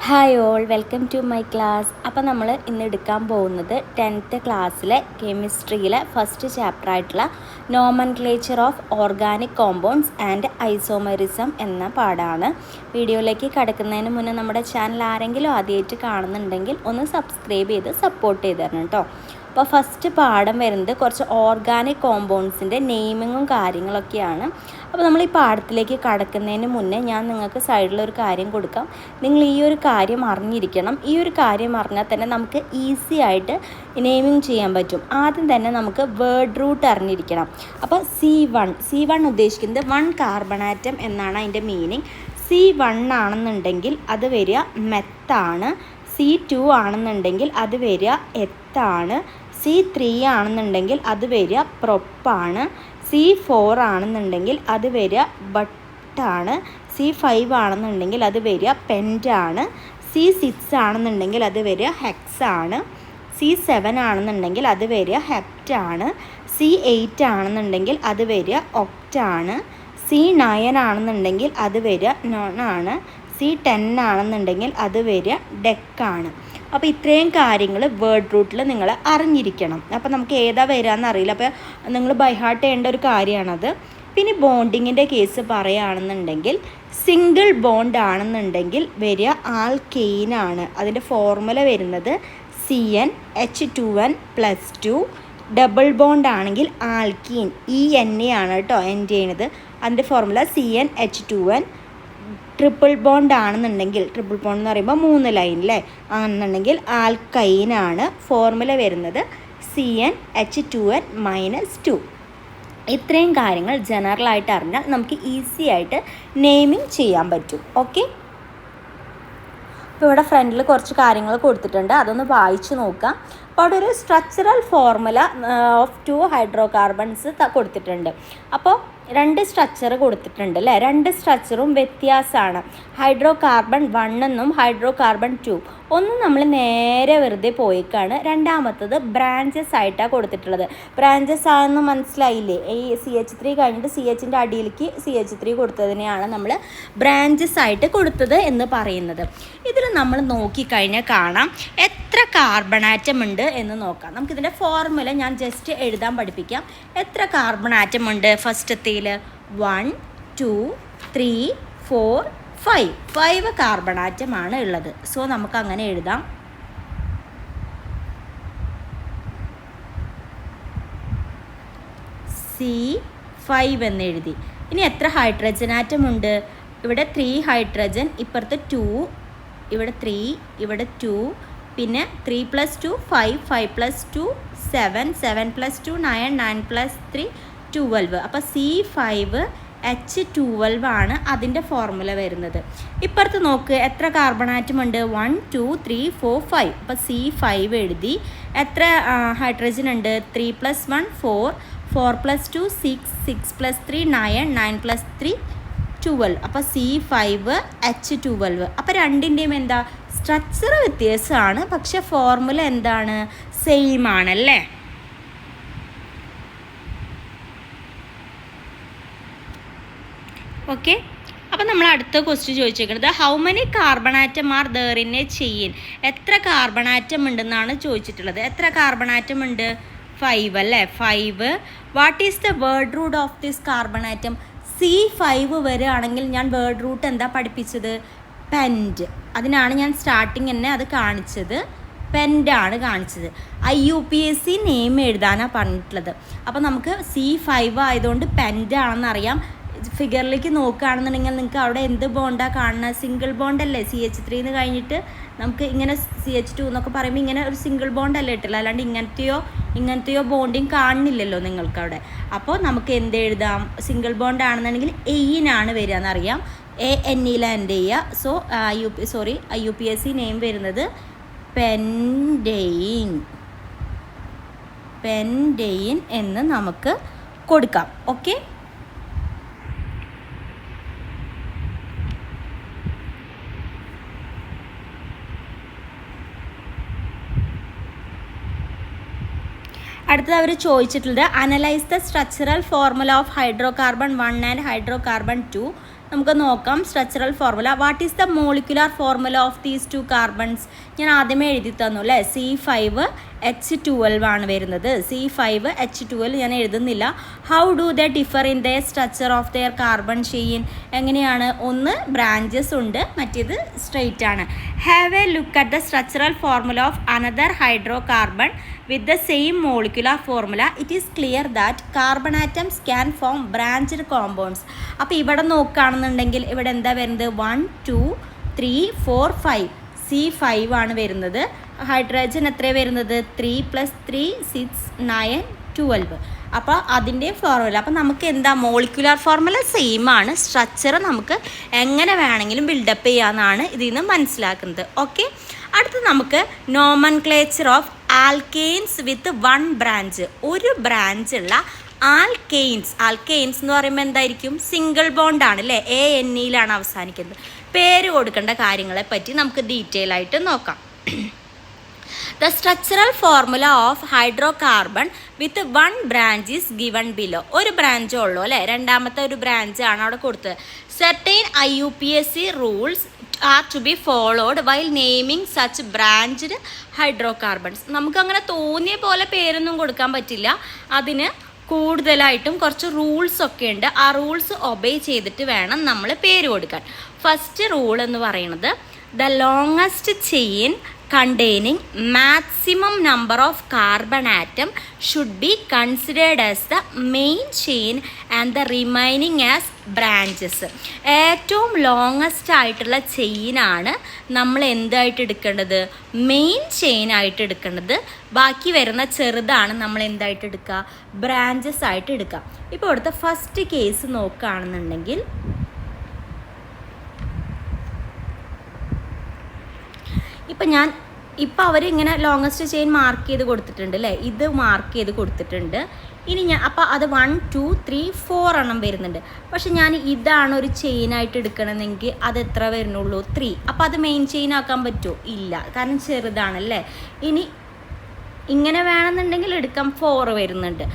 Hi all, welcome to my class. അപ്പോൾ നമ്മൾ ഇന്ന് എടുക്കാൻ പോകുന്നത് 10th ക്ലാസ്സിലെ കെമിസ്ട്രിയിലെ ഫസ്റ്റ് ചാപ്റ്റർ ആയിട്ടുള്ള nomenclature of organic compounds and isomerism എന്ന പാഠമാണ്. വീഡിയോയിലേക്ക് കടക്കുന്നതിന് മുന്നേ നമ്മുടെ ചാനൽ ആരെങ്കിലും ആദ്യമായിട്ട് കാണുന്നുണ്ടെങ്കിൽ ഒന്ന് സബ്സ്ക്രൈബ് ചെയ്ത് സപ്പോർട്ട് ചെയ്ത് തരണം കേട്ടോ. അപ്പോൾ ഫസ്റ്റ് പാഠം വരുന്നത് കുറച്ച് ഓർഗാനിക് കോമ്പൗണ്ട്സിൻ്റെ നെയിമിങ്ങും കാര്യങ്ങളൊക്കെയാണ്. അപ്പോൾ നമ്മൾ ഈ പാഠത്തിലേക്ക് കടക്കുന്നതിന് മുന്നേ ഞാൻ നിങ്ങൾക്ക് സൈഡിലൊരു കാര്യം കൊടുക്കാം. നിങ്ങൾ ഈ ഒരു കാര്യം അറിഞ്ഞിരിക്കണം. ഈ ഒരു കാര്യം അറിഞ്ഞാൽ തന്നെ നമുക്ക് ഈസി ആയിട്ട് നെയിമിങ് ചെയ്യാൻ പറ്റും. ആദ്യം തന്നെ നമുക്ക് വേർഡ് റൂട്ട് അറിഞ്ഞിരിക്കണം. അപ്പോൾ C1 ഉദ്ദേശിക്കുന്നത് 1 കാർബൺ ആറ്റം എന്നാണ് അതിൻ്റെ മീനിങ്. C1 ആണെന്നുണ്ടെങ്കിൽ അത് വരിക മെത്താണ്. C2 ആണെന്നുണ്ടെങ്കിൽ അത് വരിക എത്താണ്. C3 ആണെന്നുണ്ടെങ്കിൽ അത് വരിക പ്രൊപ്പാണ്. C4 ആണെന്നുണ്ടെങ്കിൽ അത് വരിക ബട്ടാണ്. C5 ആണെന്നുണ്ടെങ്കിൽ അത് വരിക പെൻറ്റാണ്. C6 ആണെന്നുണ്ടെങ്കിൽ അത് വരിക ഹെക്സാണ്. C7 ആണെന്നുണ്ടെങ്കിൽ അത് വരിക ഹെപ്റ്റാണ്. C8 ആണെന്നുണ്ടെങ്കിൽ അത് വരിക ഒക്റ്റാണ്. C9 ആണെന്നുണ്ടെങ്കിൽ അത് വരിക നോണാണ്. C10 ആണെന്നുണ്ടെങ്കിൽ അത് വരിക ഡെക്കാണ്. അപ്പോൾ ഇത്രയും കാര്യങ്ങൾ വേർഡ് റൂട്ടിൽ നിങ്ങൾ അറിഞ്ഞിരിക്കണം. അപ്പോൾ നമുക്ക് ഏതാ വരാമെന്ന് അറിയില്ല. അപ്പോൾ നിങ്ങൾ ബൈ ഹാർട്ട് ചെയ്യേണ്ട ഒരു കാര്യമാണത്. പിന്നെ ബോണ്ടിങ്ങിൻ്റെ കേസ് പറയുകയാണെന്നുണ്ടെങ്കിൽ സിംഗിൾ ബോണ്ട് ആണെന്നുണ്ടെങ്കിൽ വരിക ആൽക്കെയിനാണ്. അതിൻ്റെ ഫോർമുല വരുന്നത് CnH2n+2. ഡബിൾ ബോണ്ട് ആണെങ്കിൽ ആൽക്കീൻ ENA ആണ് കേട്ടോ എൻഡ് ചെയ്യണത്. അതിൻ്റെ ഫോർമുല CnH2n. ട്രിപ്പിൾ ബോണ്ട് ആണെന്നുണ്ടെങ്കിൽ, ട്രിപ്പിൾ ബോണ്ട് എന്ന് പറയുമ്പോൾ 3 ലൈൻ അല്ലേ, ആണെന്നുണ്ടെങ്കിൽ ആൽക്കൈനാണ്. ഫോർമുല വരുന്നത് CnH2n-2. ഇത്രയും കാര്യങ്ങൾ ജനറലായിട്ട് അറിഞ്ഞാൽ നമുക്ക് ഈസി ആയിട്ട് നെയിമിങ് ചെയ്യാൻ പറ്റും. ഓക്കെ, അപ്പോൾ ഇവിടെ ഫ്രണ്ടിൽ കുറച്ച് കാര്യങ്ങൾ കൊടുത്തിട്ടുണ്ട്, അതൊന്ന് വായിച്ച് നോക്കാം. അപ്പോൾ അവിടെ ഒരു structural formula of 2 hydro carbons കൊടുത്തിട്ടുണ്ട്. അപ്പോൾ 2 സ്ട്രക്ചർ കൊടുത്തിട്ടുണ്ട് അല്ലേ. 2 സ്ട്രക്ചറും വ്യത്യാസമാണ്. ഹൈഡ്രോ കാർബൺ 1 എന്നും ഹൈഡ്രോ കാർബൺ 2. ഒന്ന് നമ്മൾ നേരെ വെറുതെ പോയിക്കാണ്. രണ്ടാമത്തത് ബ്രാഞ്ചസ് ആയിട്ടാണ് കൊടുത്തിട്ടുള്ളത്. ബ്രാഞ്ചസ് ആണെന്ന് മനസ്സിലായില്ലേ? ഈ CH3 കഴിഞ്ഞിട്ട് CHൻ്റെ അടിയിലേക്ക് CH3 കൊടുത്തതിനെയാണ് നമ്മൾ ബ്രാഞ്ചസ് ആയിട്ട് കൊടുത്തത് എന്ന് പറയുന്നത്. ഇതിൽ നമ്മൾ നോക്കിക്കഴിഞ്ഞാൽ കാണാം എത്ര കാർബൺ ആറ്റം ഉണ്ട് എന്ന് നോക്കാം. നമുക്കിതിൻ്റെ ഫോർമുല ഞാൻ ജസ്റ്റ് എഴുതാൻ പഠിപ്പിക്കാം. എത്ര കാർബൺ ആറ്റം ഉണ്ട്? ഫസ്റ്റത്തേൽ 1 2 3 4 5 കാർബൺ ആറ്റമാണ് ഉള്ളത്. സോ നമുക്ക് അങ്ങനെ എഴുതാം. C5 എന്ന് എഴുതി. ഇനി എത്ര ഹൈഡ്രജൻ ആറ്റം ഉണ്ട്? ഇവിടെ 3 ഹൈഡ്രജൻ, ഇപ്പുറത്ത് 2, ഇവിടെ 3, ഇവിടെ 2, പിന്നെ 3 + 2 5, 5 + 2 7, 7 + 2 9, 9 + 3 12. അപ്പോൾ C5H12 ആണ് അതിൻ്റെ ഫോർമുല വരുന്നത്. ഇപ്പുറത്ത് നോക്ക് എത്ര കാർബൺ ആറ്റം ഉണ്ട്? 1 2 3 4 5. അപ്പോൾ C5 എഴുതി. എത്ര ഹൈഡ്രജൻ ഉണ്ട്? 3 + 1 4, 4 + 2 6, 6 + 3 9, 9 + 3 12. അപ്പോൾ C5H12. അപ്പോൾ രണ്ടിൻ്റെയും എന്താ സ്ട്രക്ചർ വ്യത്യാസമാണ്, പക്ഷെ ഫോർമുല എന്താണ്? സെയിം ആണല്ലേ. ഓക്കെ, അപ്പോൾ നമ്മൾ അടുത്ത ക്വസ്റ്റ്യൻ ചോദിച്ചേക്കുന്നത് how many carbon atom are there in a chain? എത്ര കാർബൺ ആറ്റം ഉണ്ടെന്നാണ് ചോദിച്ചിട്ടുള്ളത്. എത്ര കാർബൺ ആറ്റം ഉണ്ട്? 5 അല്ലേ. 5. What is the word root of this carbon atom? C5 വരികയാണെങ്കിൽ ഞാൻ വേർഡ് റൂട്ട് എന്താ പഠിപ്പിച്ചത്? പെൻറ്റ്. അതിനാണ് ഞാൻ സ്റ്റാർട്ടിങ് തന്നെ അത് കാണിച്ചത്. പെൻറ്റാണ് കാണിച്ചത്. IUPAC നെയിം എഴുതാനാണ് പറഞ്ഞിട്ടുള്ളത്. അപ്പോൾ നമുക്ക് C5 ആയതുകൊണ്ട് പെൻറ്റാണെന്ന് അറിയാം. ഫിഗറിലേക്ക് നോക്കുകയാണെന്നുണ്ടെങ്കിൽ നിങ്ങൾക്ക് അവിടെ എന്ത് ബോണ്ടാണ് കാണുന്നത്? സിംഗിൾ ബോണ്ട് അല്ലേ. CH3 എന്ന് കഴിഞ്ഞിട്ട് നമുക്ക് ഇങ്ങനെ CH2 എന്നൊക്കെ പറയുമ്പോൾ ഇങ്ങനെ ഒരു സിംഗിൾ ബോണ്ട് അല്ലേ ഇട്ടില്ല, അല്ലാണ്ട് ഇങ്ങനത്തെയോ ബോണ്ടിങ് കാണുന്നില്ലല്ലോ നിങ്ങൾക്ക് അവിടെ. അപ്പോൾ നമുക്ക് എന്ത് എഴുതാം? സിംഗിൾ ബോണ്ട് ആണെന്നുണ്ടെങ്കിൽ എയിനാണ് വരിക എന്നറിയാം. ANE ലാൻഡ് ചെയ്യുക. സോ IUPAC നെയിം വരുന്നത് പെൻഡെയിൻ എന്ന് നമുക്ക് കൊടുക്കാം. ഓക്കെ, അടുത്തത് അവർ ചോദിച്ചിട്ടുള്ളത് analyse the structural formula of hydro carbon 1 and hydro carbon 2. നമുക്ക് നോക്കാം structural formula. What is the molecular formula of these 2 carbons? ഞാൻ ആദ്യമേ എഴുതി തന്നു അല്ലേ. C5H12 ആണ് വരുന്നത്. C5H12 ഞാൻ എഴുതുന്നില്ല. How do they differ in the structure of their carbon chain? എങ്ങനെയാണ്? ഒന്ന് ബ്രാഞ്ചസ് ഉണ്ട്, മറ്റേത് സ്ട്രെയിറ്റ് ആണ്. Have A look at the structural formula of another hydro carbon with the same molecular formula, it is clear that carbon atoms can form branched compounds. അപ്പോൾ ഇവിടെ നോക്കുകയാണെന്നുണ്ടെങ്കിൽ ഇവിടെ എന്താ വരുന്നത്? 1 2 3 4 5 C5 ആണ് വരുന്നത്. ഹൈഡ്രജൻ എത്ര വരുന്നത്? 3 + 3 6 9 12. അപ്പോൾ അതിൻ്റെ ഫോർമുല, അപ്പോൾ നമുക്ക് എന്താ മോളിക്കുലാർ ഫോർമുല സെയിം ആണ്. സ്ട്രക്ചർ നമുക്ക് എങ്ങനെ വേണമെങ്കിലും ബിൽഡപ്പ് ചെയ്യാമെന്നാണ് ഇതിൽ നിന്ന് മനസ്സിലാക്കുന്നത്. ഓക്കെ, അടുത്ത് നമുക്ക് nomenclature of alkanes with 1 branch. ഒരു ബ്രാഞ്ച് ഉള്ള ആൽക്കെയിൻസ്. ആൽക്കെയിൻസ് എന്ന് പറയുമ്പോൾ എന്തായിരിക്കും? സിംഗിൾ ബോണ്ട് ആണ് അല്ലേ. ANEയിലാണ് അവസാനിക്കുന്നത്. പേര് കൊടുക്കേണ്ട കാര്യങ്ങളെ പറ്റി നമുക്ക് ഡീറ്റെയിൽ ആയിട്ട് നോക്കാം. The structural formula of hydrocarbon with 1 branch is given below. ഒരു ബ്രാഞ്ച് ഉള്ളൂ അല്ലേ. രണ്ടാമത്തെ ഒരു ബ്രാഞ്ച് ആണ് അവിടെ കൊടുത്തത്. Certain IUPAC rules are to be followed while naming such branched hydrocarbons. നമുക്കങ്ങനെ തോന്നിയ പോലെ പേരൊന്നും കൊടുക്കാൻ പറ്റില്ല. അതിന് കൂടുതലായിട്ടും കുറച്ച് റൂൾസ് ഒക്കെ ഉണ്ട്. ആ റൂൾസ് ഒബേ ചെയ്തിട്ട് വേണം നമ്മൾ പേര് കൊടുക്കാൻ. ഫസ്റ്റ് റൂൾ എന്ന് പറയുന്നത് the longest chain containing maximum number of carbon atom should be considered as the main chain and the remaining as branches. ഏറ്റവും ലോങ്ങസ്റ്റ് ആയിട്ടുള്ള ചെയിനാണ് നമ്മൾ എന്തായിട്ട് എടുക്കേണ്ടത്? മെയിൻ ചെയിൻ ആയിട്ട് എടുക്കേണ്ടത്. ബാക്കി വരുന്ന ചെറുതാണ് നമ്മൾ എന്തായിട്ട് എടുക്കുക? ബ്രാഞ്ചസ് ആയിട്ട് എടുക്കുക. ഇപ്പോൾ ഇവിടുത്തെ ഫസ്റ്റ് കേസ് നോക്കുകയാണെന്നുണ്ടെങ്കിൽ ഇപ്പം അവരിങ്ങനെ ലോങ്ങസ്റ്റ് ചെയിൻ മാർക്ക് ചെയ്ത് കൊടുത്തിട്ടുണ്ട് അല്ലേ. ഇത് മാർക്ക് ചെയ്ത് കൊടുത്തിട്ടുണ്ട്. ഇനി അപ്പോൾ അത് 1 2 3 4 എണ്ണം വരുന്നുണ്ട്. പക്ഷെ ഞാൻ ഇതാണ് ഒരു ചെയിനായിട്ട് എടുക്കണമെങ്കിൽ അത് എത്ര വരുന്നുള്ളൂ? 3. അപ്പോൾ അത് മെയിൻ ചെയിൻ ആക്കാൻ പറ്റുമോ? ഇല്ല, കാരണം ചെറുതാണല്ലേ. ഇനി ഇങ്ങനെ വേണമെന്നുണ്ടെങ്കിൽ എടുക്കാം, 4 വരുന്നുണ്ട്.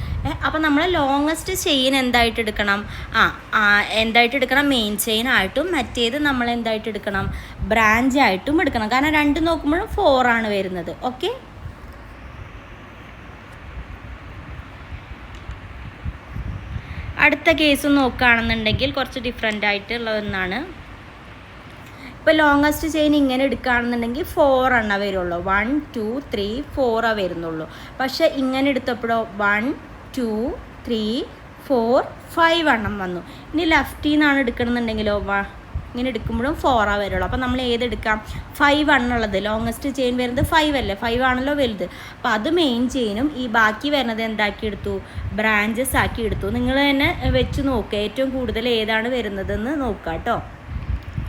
അപ്പോൾ നമ്മൾ ലോങ്ങസ്റ്റ് ചെയിൻ എന്തായിട്ട് എടുക്കണം? എന്തായിട്ട് എടുക്കണം? മെയിൻ ചെയിൻ ആയിട്ടും മറ്റേത് നമ്മൾ എന്തായിട്ട് എടുക്കണം? ബ്രാഞ്ച് ആയിട്ടും എടുക്കണം. കാരണം രണ്ട് നോക്കുമ്പോഴും 4 ആണ് വരുന്നത്. ഓക്കെ, അടുത്ത കേസ് നോക്കുകയാണെന്നുണ്ടെങ്കിൽ കുറച്ച് ഡിഫറെൻ്റ് ആയിട്ടുള്ള ഒന്നാണ്. ഇപ്പോൾ ലോങ്ങസ്റ്റ് ചെയിൻ ഇങ്ങനെ എടുക്കുകയാണെന്നുണ്ടെങ്കിൽ 4 എണ്ണം വരുള്ളൂ. 1 2 3 4 വരുന്നുള്ളൂ. പക്ഷേ ഇങ്ങനെ എടുത്തപ്പോഴോ 1 2 3 4 5 എണ്ണം വന്നു. ഇനി ലെഫ്റ്റിൽ നിന്നാണ് എടുക്കണമെന്നുണ്ടെങ്കിലോ ഇങ്ങനെ എടുക്കുമ്പോഴും 4 വരുള്ളൂ. അപ്പോൾ നമ്മൾ ഏതെടുക്കാം? 5 എണ്ണുള്ളത്. ലോങ്ങസ്റ്റ് ചെയിൻ വരുന്നത് 5 അല്ലേ. 5 ആണല്ലോ വലുത്. അപ്പോൾ അത് മെയിൻ ചെയിനും ഈ ബാക്കി വരുന്നത് എന്താക്കി എടുത്തു? ബ്രാഞ്ചസ് ആക്കി എടുത്തു. നിങ്ങൾ തന്നെ വെച്ച് നോക്കുക, ഏറ്റവും കൂടുതൽ ഏതാണ് വരുന്നതെന്ന് നോക്കുക കേട്ടോ.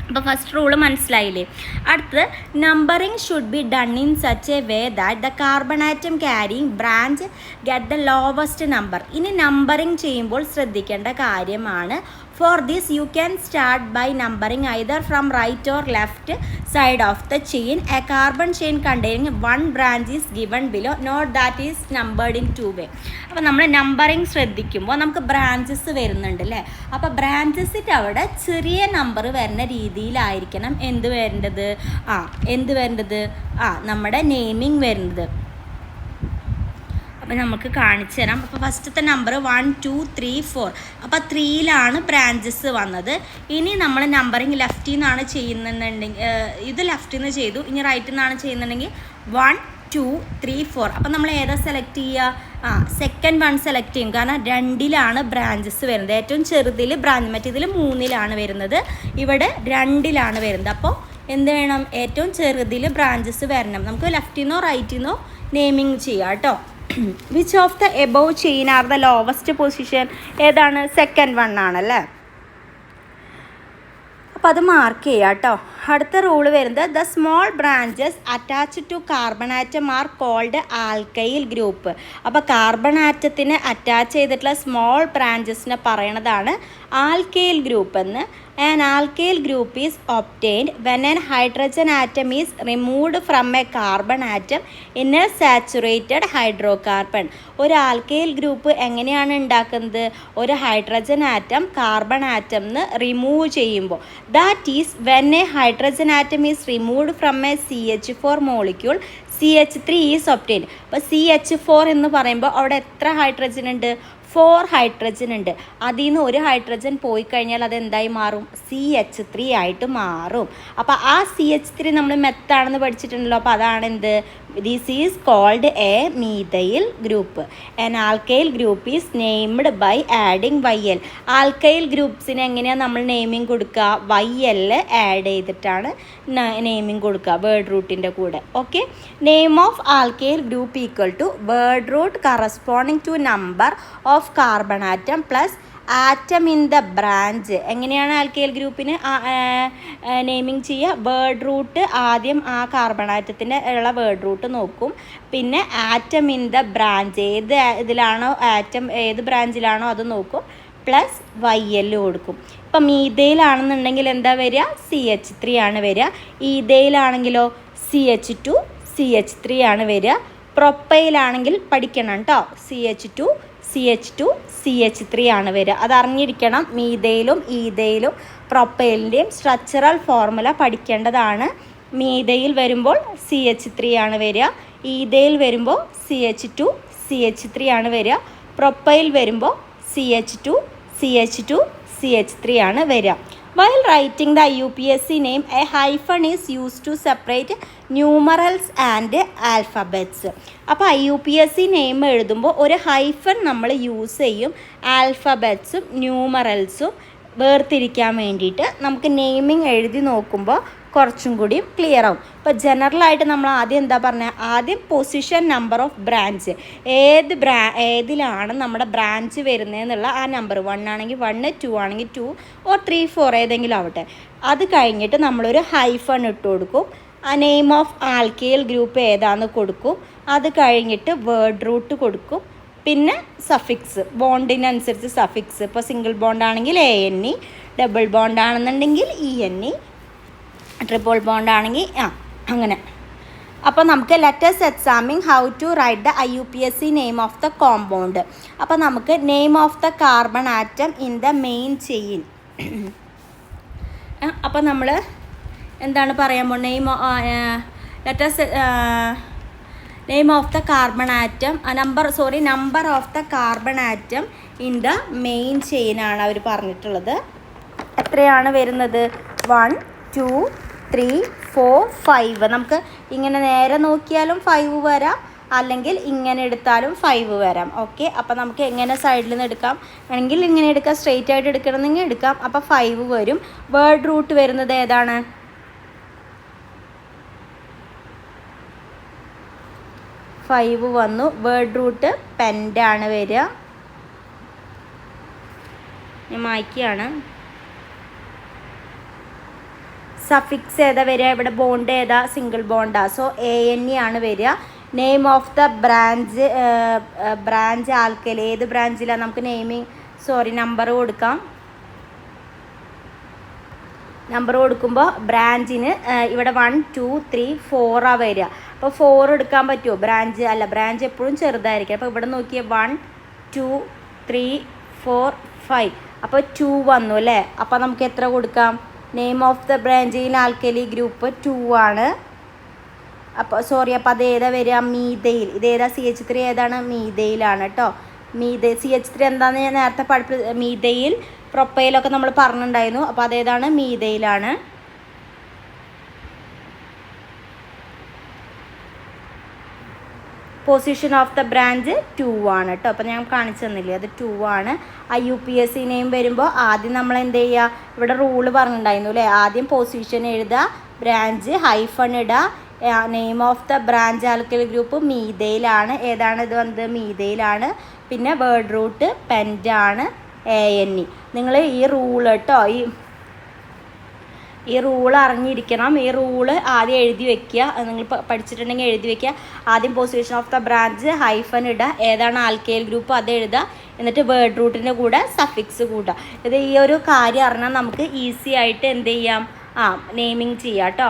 അപ്പോൾ ഫസ്റ്റ് റൂള് മനസ്സിലായില്ലേ. അടുത്തത് numbering should be done in such a way that the carbon atom carrying branch get the lowest number. ഇനി നമ്പറിങ് ചെയ്യുമ്പോൾ ശ്രദ്ധിക്കേണ്ട കാര്യമാണ്. For this you can start by numbering either from right or left side of the chain. A carbon chain containing 1 branch is given below. Note that is numbered in 2 way. അപ്പോൾ നമ്മൾ numbering ശ്രദ്ധിക്കുമ്പോൾ നമുക്ക് branches വരുന്നുണ്ട് അല്ലേ. അപ്പോൾ ബ്രാഞ്ചസിൻ്റെ അവിടെ ചെറിയ number വരുന്ന രീതിയിലായിരിക്കണം എന്ത് വരേണ്ടത്? നമ്മുടെ നെയിമിങ് വരുന്നത്. അപ്പോൾ നമുക്ക് കാണിച്ചു തരാം. അപ്പോൾ ഫസ്റ്റത്തെ നമ്പർ 1 2 3 4. അപ്പോൾ 3ലാണ് ബ്രാഞ്ചസ് വന്നത്. ഇനി നമ്മൾ നമ്പറിങ് ലെഫ്റ്റിൽ നിന്നാണ് ചെയ്യുന്നുണ്ടെങ്കിൽ ഇത് ലെഫ്റ്റിൽ നിന്ന് ചെയ്തു. ഇനി റൈറ്റിൽ നിന്നാണ് ചെയ്യുന്നുണ്ടെങ്കിൽ 1 2 3 4. അപ്പോൾ നമ്മൾ ഏതാ സെലക്ട് ചെയ്യുക? സെക്കൻഡ് 1 സെലക്ട് ചെയ്യും. കാരണം 2ലാണ് ബ്രാഞ്ചസ് വരുന്നത്. ഏറ്റവും ചെറുതിൽ ബ്രാഞ്ച്, മറ്റേതിൽ 3ലാണ് വരുന്നത്. ഇവിടെ 2ലാണ് വരുന്നത്. അപ്പോൾ എന്ത് വേണം? ഏറ്റവും ചെറുതിൽ ബ്രാഞ്ചസ് വരണം. നമുക്ക് ലെഫ്റ്റിൽ നിന്നോ റൈറ്റിൽ നിന്നോ നെയിമിങ് ചെയ്യാം കേട്ടോ. Which of the above chain are the lowest position? ഏതാണ്? സെക്കൻഡ് 1 ആണല്ലേ. അപ്പോൾ അത് മാർക്ക് ചെയ്യാം കേട്ടോ. അടുത്ത റൂള് വരുന്നത് the small branches attach to carbon atom are called alkyl group. അപ്പോൾ കാർബൺ ആറ്റത്തിന് അറ്റാച്ച് ചെയ്തിട്ടുള്ള സ്മോൾ ബ്രാഞ്ചസിനെ പറയണതാണ് ആൽക്കൈൽ ഗ്രൂപ്പ് എന്ന്. An alkyl group is obtained when an hydrogen atom is removed from a carbon atom in a saturated hydrocarbon. ഒരു alkyl group എങ്ങനെയാണ് ഉണ്ടാക്കുന്നത്? ഒരു ഹൈഡ്രജൻ ആറ്റം കാർബൺ ആറ്റംന്ന് റിമൂവ് ചെയ്യുമ്പോൾ, that is when A hydrogen atom is removed from A CH4 molecule CH3 is obtained. അപ്പോൾ CH4 എന്ന് പറയുമ്പോൾ അവിടെ എത്ര ഹൈഡ്രജൻ ഉണ്ട്? 4 ഹൈഡ്രജൻ ഉണ്ട്. അതിൽ നിന്ന് ഒരു ഹൈഡ്രജൻ പോയി കഴിഞ്ഞാൽ അതെന്തായി മാറും? CH3 ആയിട്ട് മാറും. അപ്പോൾ ആ CH3 നമ്മൾ മെത്താണെന്ന് പഠിച്ചിട്ടുണ്ടല്ലോ. അപ്പോൾ അതാണ് എന്ത്? This is called a methyl group. An alkyl group is named by adding YL. Alkyl ഗ്രൂപ്പ്സിന് എങ്ങനെയാണ് നമ്മൾ നെയിമിങ് കൊടുക്കുക? YL ആഡ് ചെയ്തിട്ടാണ് നെയിമിങ് കൊടുക്കുക വേർഡ് റൂട്ടിൻ്റെ കൂടെ. Okay, name of alkyl group equal to word root corresponding to number of carbon atom plus atom in the branch. എങ്ങനെയാണ് alkyl ഗ്രൂപ്പിന് നെയിമിങ് ചെയ്യുക? വേർഡ് റൂട്ട് ആദ്യം ആ കാർബൺ ആറ്റത്തിൻ്റെ ഉള്ള വേർഡ് റൂട്ട് നോക്കും, പിന്നെ ആറ്റം ഇൻ ദ ബ്രാഞ്ച് ഏത് ഇതിലാണോ atom ഏത് ബ്രാഞ്ചിലാണോ അത് നോക്കും, പ്ലസ് YL കൊടുക്കും. ഇപ്പം മീഥൈലാണെന്നുണ്ടെങ്കിൽ എന്താ വരിക? CH3 ആണ് വരിക. ഈഥൈലാണെങ്കിലോ CH2 CH3 ആണ് വരിക. പ്രൊപ്പൈലാണെങ്കിൽ പഠിക്കണം കേട്ടോ, CH2 CH3 ആണ് വരിക. അത് അറിഞ്ഞിരിക്കണം. മീഥൈലും ഈഥൈലും പ്രൊപ്പൈലിൻ്റെയും സ്ട്രക്ചറൽ ഫോർമുല പഠിക്കേണ്ടതാണ്. മീഥൈൽ വരുമ്പോൾ CH3 ആണ് വരിക, ഈഥൈൽ വരുമ്പോൾ CH2 CH3 ആണ് വരിക, പ്രൊപ്പൈൽ വരുമ്പോൾ CH2 CH3 ആണ് വരിക. While writing the IUPAC name, a hyphen is used to separate numerals and alphabets. അപ്പോൾ IUPAC നെയിം എഴുതുമ്പോൾ ഒരു ഹൈഫൺ നമ്മൾ യൂസ് ചെയ്യും ആൽഫബറ്റ്സും ന്യൂമറൽസും വേർതിരിക്കാൻ വേണ്ടിയിട്ട്. നമുക്ക് നെയിമിങ് എഴുതി നോക്കുമ്പോൾ കുറച്ചും കൂടി ക്ലിയർ ആവും. ഇപ്പോൾ ജനറലായിട്ട് നമ്മൾ ആദ്യം എന്താ പറഞ്ഞത്? ആദ്യം പൊസിഷൻ നമ്പർ ഓഫ് ബ്രാഞ്ച്, ഏതിലാണ് നമ്മുടെ ബ്രാഞ്ച് വരുന്നതെന്നുള്ള ആ നമ്പർ 1 ആണെങ്കിൽ 1, 2 ആണെങ്കിൽ 2, ഓർ 3, 4 ഏതെങ്കിലും ആവട്ടെ. അത് കഴിഞ്ഞിട്ട് നമ്മളൊരു ഹൈഫൺ ഇട്ട് കൊടുക്കും. ആ നെയിം ഓഫ് ആൽക്കൈൽ ഗ്രൂപ്പ് ഏതാണെന്ന് കൊടുക്കും. അത് കഴിഞ്ഞിട്ട് വേർഡ് റൂട്ട് കൊടുക്കും, പിന്നെ സഫിക്സ് ബോണ്ടിനനുസരിച്ച് സഫിക്സ്. ഇപ്പോൾ സിംഗിൾ ബോണ്ട് ആണെങ്കിൽ ANE, ഡബിൾ ബോണ്ട് ആണെന്നുണ്ടെങ്കിൽ ENE, ട്രിപ്പിൾ ബോണ്ട് ആണെങ്കിൽ അങ്ങനെ. അപ്പോൾ നമുക്ക് let's examine how to write the IUPAC name of the compound. അപ്പോൾ നമുക്ക് name of the carbon atom in the main chain. അപ്പോൾ നമ്മൾ എന്താണ് പറയാൻ പോകുന്നത്? Let's name of the carbon atom number of the carbon atom in the main ചെയിനാണ് അവർ പറഞ്ഞിട്ടുള്ളത്. എത്രയാണ് വരുന്നത്? 1, 2, 3, 4, 5. നമുക്ക് ഇങ്ങനെ നേരെ നോക്കിയാലും 5 വരാം, അല്ലെങ്കിൽ ഇങ്ങനെ എടുത്താലും 5 വരാം. ഓക്കെ, അപ്പോൾ നമുക്ക് എങ്ങനെ സൈഡിൽ നിന്ന് എടുക്കാം? ആണെങ്കിൽ ഇങ്ങനെ എടുക്കാം, സ്ട്രെയിറ്റ് ആയിട്ട് എടുക്കണമെന്നെങ്കിൽ എടുക്കാം. അപ്പോൾ 5 വരും. വേർഡ് റൂട്ട് വരുന്നത് ഏതാണ്? 5 വന്നു. വേർഡ് റൂട്ട് പെൻ്റാണ് വരിക. ഞാൻ മായ്ക്കുകയാണ്. സഫിക്സ് ഏതാ വരിക? ഇവിടെ ബോണ്ട് ഏതാ? സിംഗിൾ ബോണ്ടാ. സോ ANE ആണ് വരിക. Name of the branch alkyl ഏത് ബ്രാഞ്ചിലാണ്? നമുക്ക് നമ്പർ കൊടുക്കാം. നമ്പർ കൊടുക്കുമ്പോൾ ബ്രാഞ്ചിന് ഇവിടെ 1, 2, 3, 4 വരിക. അപ്പോൾ 4 എടുക്കാൻ പറ്റുമോ? ബ്രാഞ്ച് എപ്പോഴും ചെറുതായിരിക്കും. അപ്പോൾ ഇവിടെ നോക്കിയ 1, 2, 3, 4, 5. അപ്പോൾ 2 വന്നു അല്ലേ? അപ്പോൾ നമുക്ക് എത്ര കൊടുക്കാം? നെയിം ഓഫ് ദ ബ്രാഞ്ചിൽ ആൽക്കലി ഗ്രൂപ്പ് 2 ആണ്. അപ്പോൾ അപ്പോൾ അത് ഏതാ വരിക? മീഥൈൽ. ഇതേതാ? CH3 ഏതാണ്? മീഥൈലാണ് കേട്ടോ. CH3 എന്താണെന്ന് ഞാൻ നേരത്തെ മീഥൈൽ പ്രൊപ്പൈലൊക്കെ നമ്മൾ പറഞ്ഞിട്ടുണ്ടായിരുന്നു. അപ്പോൾ അതേതാണ്? മീഥൈലാണ്. പൊസിഷൻ ഓഫ് ദ ബ്രാഞ്ച് 2 ആണ് കേട്ടോ. അപ്പോൾ ഞാൻ കാണിച്ചു തന്നില്ലേ, അത് 2 ആണ്. IUPAC നെയിം വരുമ്പോൾ ആദ്യം നമ്മൾ എന്ത് ചെയ്യുക? ഇവിടെ റൂള് പറഞ്ഞിട്ടുണ്ടായിരുന്നു അല്ലേ? ആദ്യം പൊസിഷൻ എഴുതുക, ബ്രാഞ്ച് ഹൈഫൺ ഇടുക, name of the branch alkyl group മീഥൈലാണ്. ഏതാണ് ഇത് വന്നത്? മീഥൈലാണ്. പിന്നെ വേർഡ് റൂട്ട് പെൻ്റാണ് ANE. നിങ്ങൾ ഈ റൂള് കേട്ടോ, ഈ ഈ റൂൾ അറിഞ്ഞിരിക്കണം. ഈ റൂള് ആദ്യം എഴുതി വെക്കുക. നിങ്ങൾ പഠിച്ചിട്ടുണ്ടെങ്കിൽ എഴുതി വെക്കുക. ആദ്യം position of the branch hyphen ഇടുക, ഏതാണ് ആൽക്കൈൽ ഗ്രൂപ്പ് അത് എഴുതുക, എന്നിട്ട് വേർഡ് റൂട്ടിൻ്റെ കൂടെ സഫിക്സ് കൂട്ടുക. ഇത് ഈ ഒരു കാര്യം അറിഞ്ഞാൽ നമുക്ക് ഈസി ആയിട്ട് എന്ത് ചെയ്യാം, നെയിമിങ് ചെയ്യാം കേട്ടോ.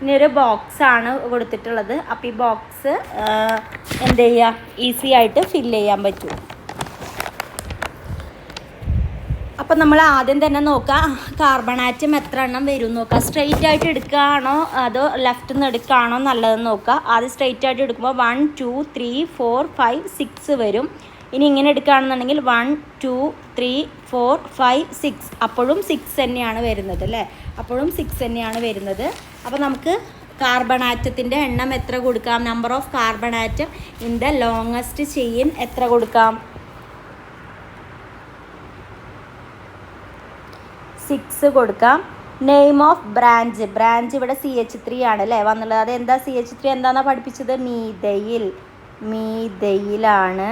ഇനി ഒരു ബോക്സാണ് കൊടുത്തിട്ടുള്ളത്. അപ്പോൾ ഈ ബോക്സ് എന്ത് ചെയ്യുക, ഈസി ആയിട്ട് ഫില്ല് ചെയ്യാൻ പറ്റും. അപ്പം നമ്മൾ ആദ്യം തന്നെ നോക്കാം കാർബൺ ആറ്റം എത്ര എണ്ണം വരും നോക്കാം. സ്ട്രെയിറ്റ് ആയിട്ട് എടുക്കുകയാണോ അതോ ലെഫ്റ്റിൽ നിന്ന് എടുക്കുകയാണോ നല്ലതെന്ന് നോക്കുക. ആദ്യം സ്ട്രെയിറ്റ് ആയിട്ട് എടുക്കുമ്പോൾ 1 2 3 4 5 6 വരും. ഇനി ഇങ്ങനെ എടുക്കുകയാണെന്നുണ്ടെങ്കിൽ 1 2 3 4 5 6, അപ്പോഴും 6 തന്നെയാണ് വരുന്നത് അല്ലേ, അപ്പോഴും 6 തന്നെയാണ് വരുന്നത്. അപ്പോൾ നമുക്ക് കാർബൺ ആറ്റത്തിൻ്റെ എണ്ണം എത്ര കൊടുക്കാം, number of carbon atom in the longest chain എത്ര കൊടുക്കാം, 6 കൊടുക്കാം. നെയിം ഓഫ് ബ്രാഞ്ച്, ബ്രാഞ്ച് ഇവിടെ CH3 ആണ് അല്ലേ വന്നുള്ളത്. അതെന്താ CH3 എന്താണെന്നാണ് പഠിപ്പിച്ചത്, മീതയിലാണ്.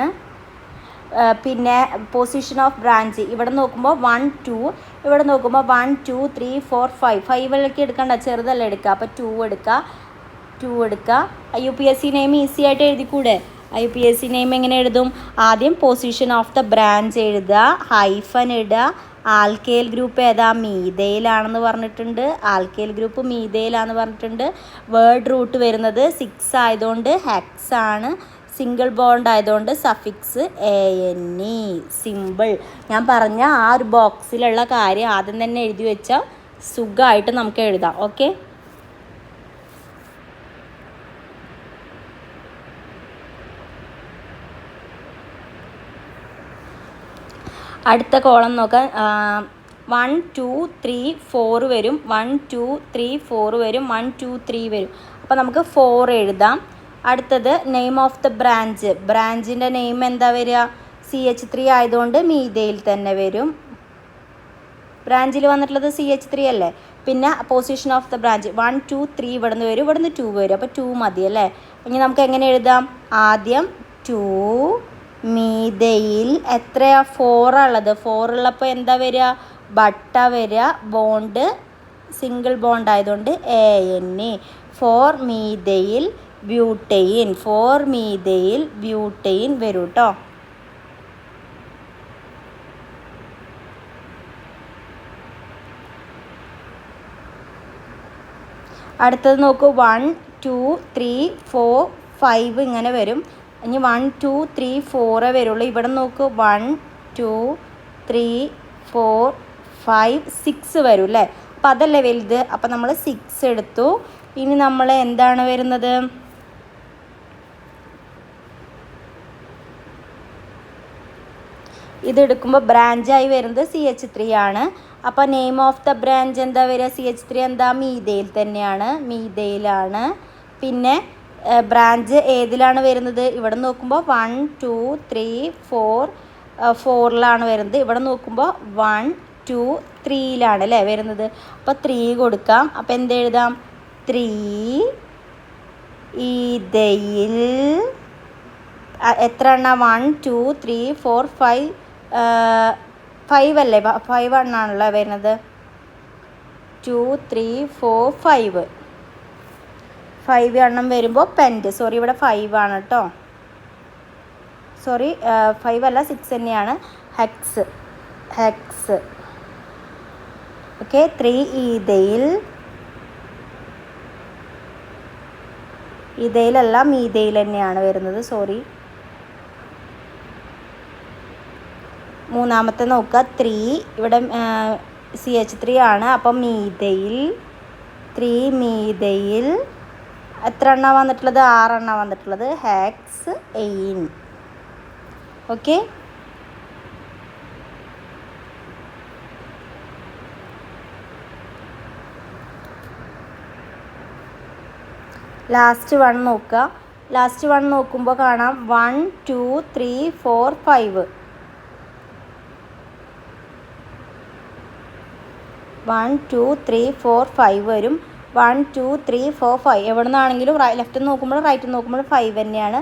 പിന്നെ പൊസിഷൻ ഓഫ് ബ്രാഞ്ച് ഇവിടെ നോക്കുമ്പോൾ 1 2, ഇവിടെ നോക്കുമ്പോൾ 1 2 3 4 5, 5 എടുക്കണ്ട, ചെറുതല്ല എടുക്കുക. അപ്പോൾ 2 എടുക്കുക. IUPAC നെയിം ഈസി ആയിട്ട് എഴുതിക്കൂടെ. IUPAC നെയിം എങ്ങനെ എഴുതും, ആദ്യം പൊസിഷൻ ഓഫ് ദ ബ്രാഞ്ച് എഴുതുക, ഹൈഫൻ ഇടുക, ആൽക്കൈൽ ഗ്രൂപ്പ് ഏതാ, മീതയിലാണെന്ന് പറഞ്ഞിട്ടുണ്ട്, ആൽക്കൈൽ ഗ്രൂപ്പ് മീതയിലാണെന്ന് പറഞ്ഞിട്ടുണ്ട്. വേർഡ് റൂട്ട് വരുന്നത് 6 ആയതുകൊണ്ട് ഹെക്സ് ആണ്, സിംഗിൾ ബോണ്ട് ആയതുകൊണ്ട് സഫിക്സ് ANE, സിമ്പിൾ. ഞാൻ പറഞ്ഞ ആ ഒരു ബോക്സിലുള്ള കാര്യം ആദ്യം തന്നെ എഴുതി വെച്ചാൽ സുഖമായിട്ട് നമുക്ക് എഴുതാം. ഓക്കെ, അടുത്ത കോളം നോക്കാം. 1 2 3 4 വരും, 1 2 3 4 വരും, 1 2 3 വരും. അപ്പോൾ നമുക്ക് 4 എഴുതാം. അടുത്തത് നെയിം ഓഫ് ദ ബ്രാഞ്ച്, ബ്രാഞ്ചിൻ്റെ നെയിം എന്താ വരിക, CH3 ആയതുകൊണ്ട് മീതയിൽ തന്നെ വരും. ബ്രാഞ്ചിൽ വന്നിട്ടുള്ളത് CH3 അല്ലേ. പിന്നെ പൊസിഷൻ ഓഫ് ദ ബ്രാഞ്ച് 1 2 3 ഇവിടെ നിന്ന് വരും, ഇവിടെ നിന്ന് 2 വരും. അപ്പോൾ 2 മതി അല്ലേ. ഇനി നമുക്ക് എങ്ങനെ എഴുതാം, ആദ്യം 2 മീതയിൽ എത്രയാ 4 ഉള്ളത്, 4 ഉള്ളപ്പോൾ എന്താ വരിക, ബട്ട വരിക, ബോണ്ട് സിംഗിൾ ബോണ്ട് ആയതുകൊണ്ട് ANE, 4 മീതയിൽ ബ്യൂട്ടെയിൻ, 4 മീതയിൽ ബ്യൂട്ടെയിൻ വരും കേട്ടോ. അടുത്തത് നോക്കൂ, 1 2 3 4 5 ഇങ്ങനെ വരും. ഇനി 1 2 3 4 വരുള്ളൂ. ഇവിടെ നോക്കൂ 1 2 3 4 5 6 വരും അല്ലേ. അപ്പോൾ അതല്ലേ വലുത്, അപ്പോൾ നമ്മൾ 6 എടുത്തു. ഇനി നമ്മൾ എന്താണ് വരുന്നത്, ഇതെടുക്കുമ്പോൾ ബ്രാഞ്ചായി വരുന്നത് CH3 ആണ്. അപ്പോൾ നെയിം ഓഫ് ദ ബ്രാഞ്ച് എന്താ വരിക, CH3 എന്താ, മീതയിൽ തന്നെയാണ്, മീതയിലാണ്. പിന്നെ ബ്രാഞ്ച് ഏതിലാണ് വരുന്നത്, ഇവിടെ നോക്കുമ്പോൾ 1 2 3 4 4ലാണ് വരുന്നത്. ഇവിടെ നോക്കുമ്പോൾ 1 2 3ലാണ് അല്ലേ വരുന്നത്. അപ്പോൾ 3 കൊടുക്കാം. അപ്പോൾ എന്തെഴുതാം, 3 ഈതയിൽ എത്ര എണ്ണ, 1 2 3 4 5 അല്ലേ, 5 എണ്ണാണല്ലോ വരുന്നത്. 2 3 4 5 എണ്ണം വരുമ്പോൾ പെൻറ്റ്, സോറി ഇവിടെ 5 ആണ് കേട്ടോ, സോറി 5 അല്ല 6 തന്നെയാണ്, ഹെക്സ്. ഓക്കെ, 3 ഈതയിലല്ല മീതയിൽ തന്നെയാണ് വരുന്നത്, സോറി. മൂന്നാമത്തെ നോക്കുക, 3 ഇവിടെ CH3 ആണ്. അപ്പം മീതയിൽ 3 മീതയിൽ എത്ര എണ്ണ വന്നിട്ടുള്ളത്, 6 എണ്ണ വന്നിട്ടുള്ളത്, ഹെക്സ് എയിൻ. ഓക്കെ, ലാസ്റ്റ് 1 നോക്കുക. ലാസ്റ്റ് 1 നോക്കുമ്പോൾ കാണാം 1 2 3 4 5 1 2 3 4 5 വരും. 1 2 3 4 5 എവിടെ നിന്നാണെങ്കിലും ലെഫ്റ്റ് നോക്കുമ്പോൾ റൈറ്റ് നോക്കുമ്പോൾ 5 തന്നെയാണ്.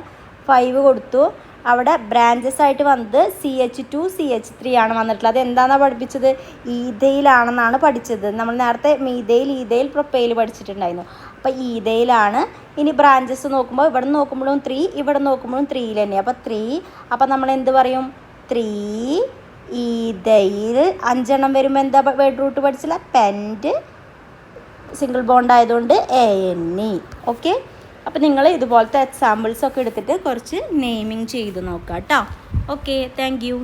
5 കൊടുത്തു. അവിടെ ബ്രാഞ്ചസ് ആയിട്ട് വന്നത് CH2 CH3 ആണ് വന്നിട്ടുള്ളത്. അത് എന്താണെന്നാണ് പഠിപ്പിച്ചത്? ഈഥയിലാണെന്നാണ് പഠിച്ചത്. നമ്മൾ നേരത്തെ മീഥൈൽ ഈഥൈൽ പ്രൊപ്പൈൽ പഠിച്ചിട്ടുണ്ടായിരുന്നു. അപ്പോൾ ഈഥയിലാണ്. ഇനി ബ്രാഞ്ചസ് നോക്കുമ്പോൾ ഇവിടെ നോക്കുമ്പോഴും 3, ഇവിടെ നോക്കുമ്പോഴും 3 തന്നെ. അപ്പോൾ 3, അപ്പോൾ നമ്മൾ എന്ത് പറയും? 3 ഈഥൈൽ. 5 എണ്ണം വരുമ്പോൾ എന്താ വേർഡ് റൂട്ട് പഠിച്ചില്ല? പെൻറ്റ്. സിംഗിൾ ബോണ്ട് ആയതുകൊണ്ട് ANE. ഓക്കെ, അപ്പോൾ നിങ്ങൾ ഇതുപോലത്തെ എക്സാമ്പിൾസൊക്കെ എടുത്തിട്ട് കുറച്ച് നെയിമിങ് ചെയ്ത് നോക്കാം കേട്ടോ. Okay, thank you.